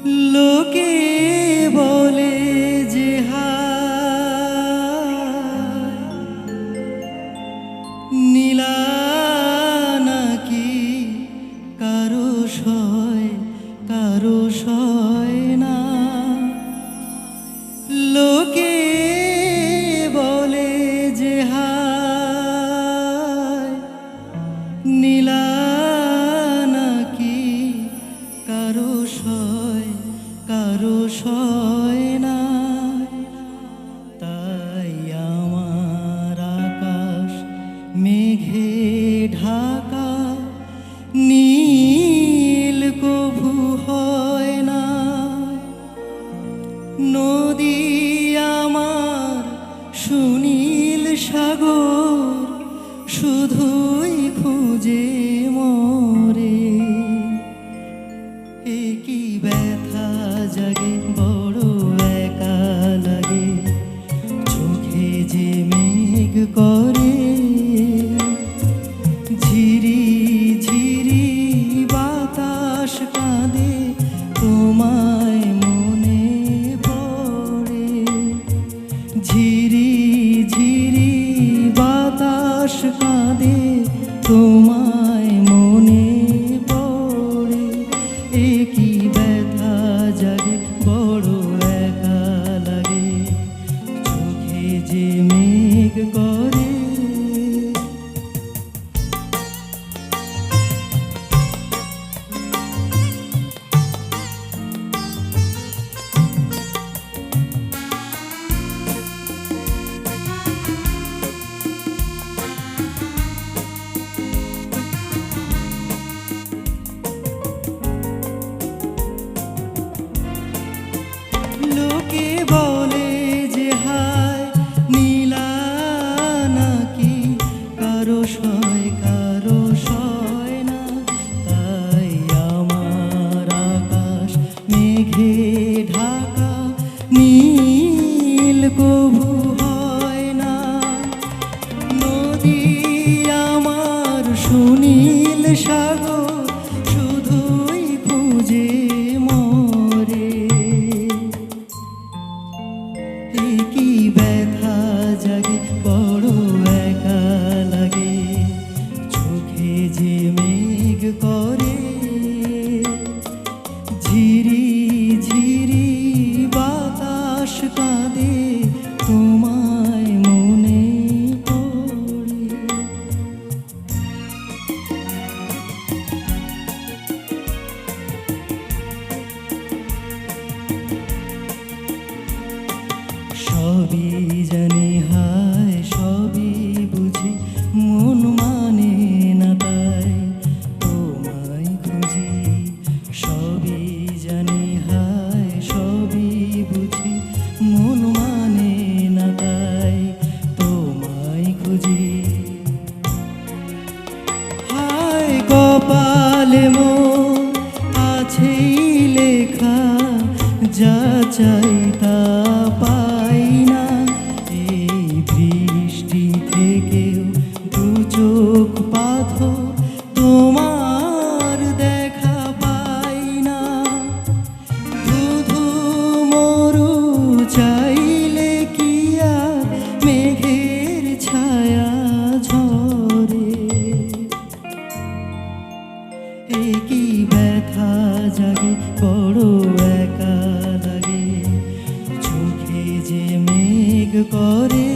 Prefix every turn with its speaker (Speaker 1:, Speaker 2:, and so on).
Speaker 1: লোকে বলে যে হায় নীলা নাকি কারো সয় না। লোকে বলে যে হায় নীলা নাকি কারো সয় না। তাই আমার আকাশ মেঘে ঢাকা নীল কভু হয় না। নদী আমার সুনীল সাগর শুধুই খুঁজে মরে। এ কি ব্যথা জাগে বড় একা লাগে, চোখে যে মেঘ করে ঝিরি ঝিরি বাতাস কাঁদে তোমায় মনে পড়ে। ঝিরি ঝিরি বাতাস কাঁদে তোমায় মনে পড়ে। এ কি ব্যথা জাগে বড় একা লাগে, চোখে যে মেঘ করে। লোকে বলে যে হায় নীলা নাকি কারো সয় না। তাই আমার আকাশ মেঘে ঢাকা নীল কভু হয় না। নদী আমার সুনীল সাগর শুধুই খুঁজে মরে। এ কি ব্যথা জাগে বড় একা লাগে, চোখে যে মেঘ করে ঝিরি ঝিরি বাতাস কাঁদে তোমায় মনে পড়ে। সবই জানি হায় সবই বুঝি মন মানে না, তাই তোমায় খুঁজি। সবই জানি হায় সবই বুঝি মন মানে না, তাই তোমায় খুঁজি। হায় কপালে মোর আছেই লেখা, যা চাই তা পাই না। এই বৃষ্টি থেকেও দু চোখ পাথর তোমার দেখা পাই না। ধুধু মরু চাইলে কি আর মেঘের ছায়া ঝরে। এ কি ব্যথা জাগে বড় একা লাগে, চোখে যে মেঘ করে।